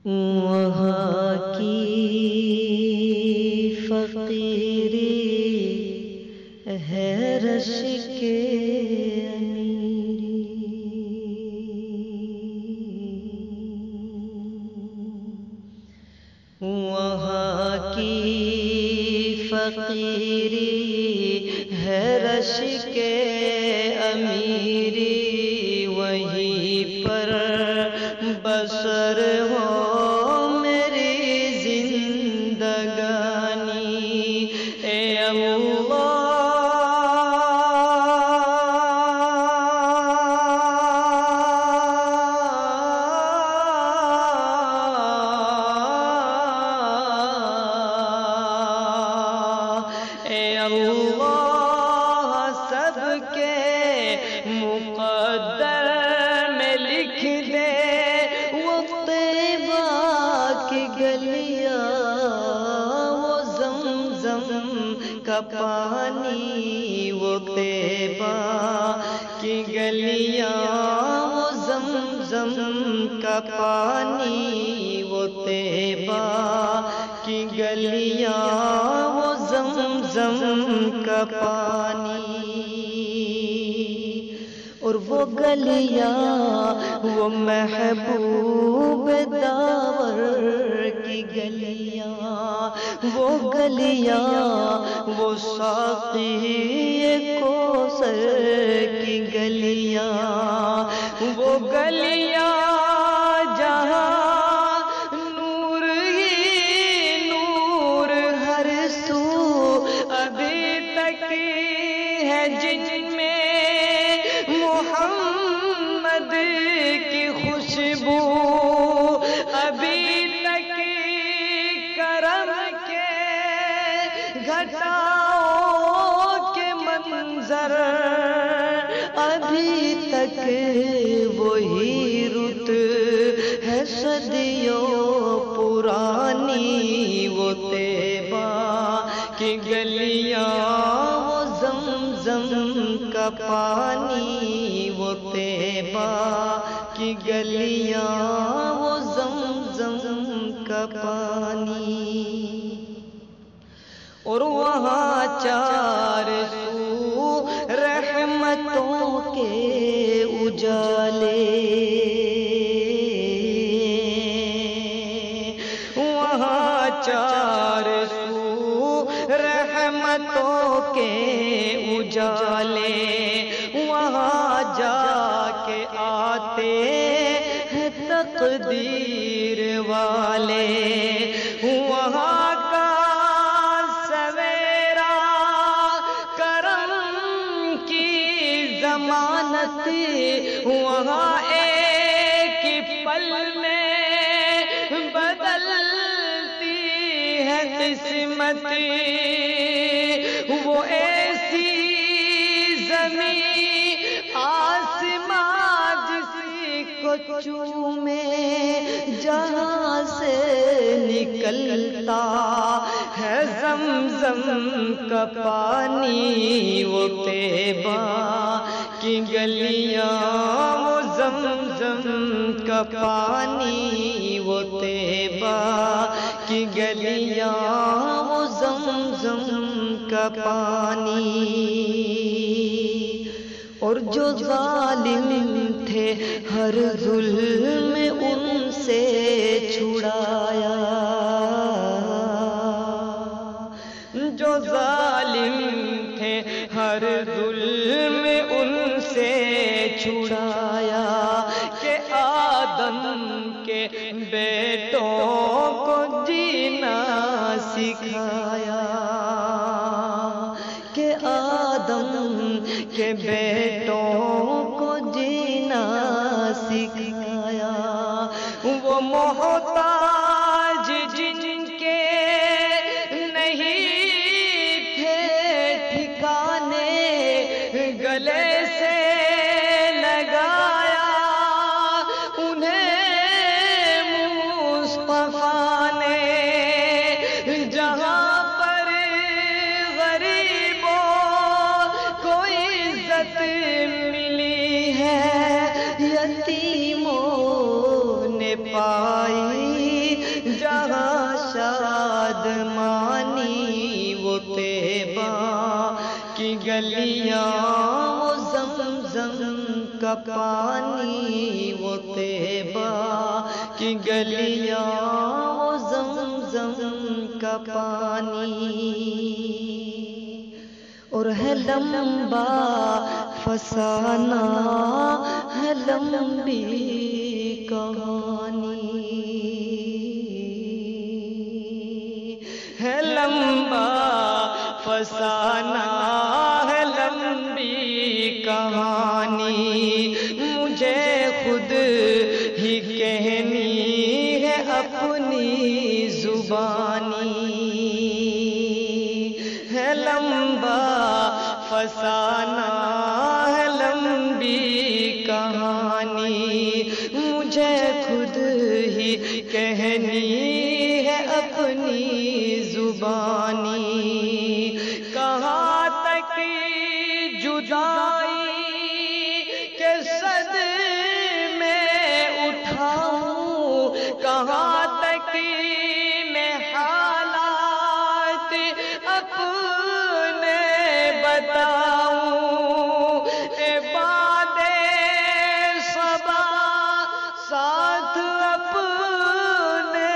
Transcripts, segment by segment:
وہاں کی فقیری ہے رش کے امیری، وہاں کی فقیری ہے رش کے امیری، وہیں پر بسر ہو میری زندگانی، اے اللہ سب کے مقدر میں لکھ دے وہ طیبہ کی گلیاں، وہ زمزم کا پانی، وہ طیبہ کی گلیاں، وہ زمزم کا پانی، وہ طیبہ کی گلیاں، وہ زمزم کا پانی، اور وہ گلیاں وہ محبوب داور کی گلیاں، وہ گلیاں وہ ساقی کوثر کی گلیاں، وہ گلیاں جہاں نور ہی نور ہر سو ابھی تک ہے، جن میں محمد کی خوشبو ابھی تک کرم کے گھٹاؤں کے منظر ابھی تک وہی رت ہے صدیوں پرانی، وہ طیبہ کی گلیاں، وہ زمزم کا پانی، وہ طیبہ کی گلیاں، وہ زمزم کا پانی، اور وہاں چار سو رحمتوں کے اجالے، وہاں چار سو رحمتوں کے اجالے، وہاں جا کے آتے ہیں تقدیر والے، وہاں کا سویرا کرم کی ضمانت، وہاں ایک پل میں بدلتی ہے قسمت، وہ ایسی زمین آسمان جس کو چومے جہاں سے نکلتا ہے زمزم کا پانی، وہ طیبہ کی گلیاں، وہ زمزم کا پانی، وہ طیبہ کی گلیاں، وہ زمزم کا پانی، اور جو ظالم تھے ہر ظلم ان سے چھڑایا، جو ظالم تھے ہر ظلم ان سے چھڑایا، کہ آدم کے بیٹوں کو جینا سکھایا، کہ آدم کے بیٹوں کو جینا سکھایا، وہ محتاج جن کے نہیں تھے ٹھکانے، گلے سے لگایا انہیں مصطفیٰ نے، جہاں پر غریبوں کو عزت ملی ہے، یتیموں نے پائی کی گلیاں وہ زمزم کا پانی، وہ طیبہ کی گلیاں وہ زمزم کا پانی، اور ہے لمبا فسانہ ہے لمبی کہانی، ہے لمبا فسانہ ہے لمبی کہانی، مجھے خود ہی کہنی ہے اپنی زبانی، ہے لمبا فسانہ ہے لمبی کہانی، مجھے خود ہی کہنی ہے اپنی زبانی، کہاں تک جدائی کے صدمے اٹھاؤں، کہاں تک میں حالات اپنے بتاؤں، اے باد صبا ساتھ اپنے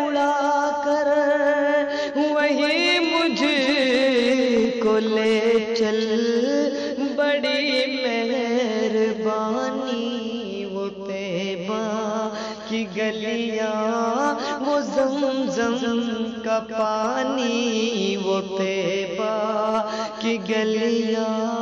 اڑا کر وہی مجھ کو لے چل، بڑی مہربانی، وہ طیبہ کی گلیاں وہ زمزم کا پانی، وہ طیبہ کی گلیاں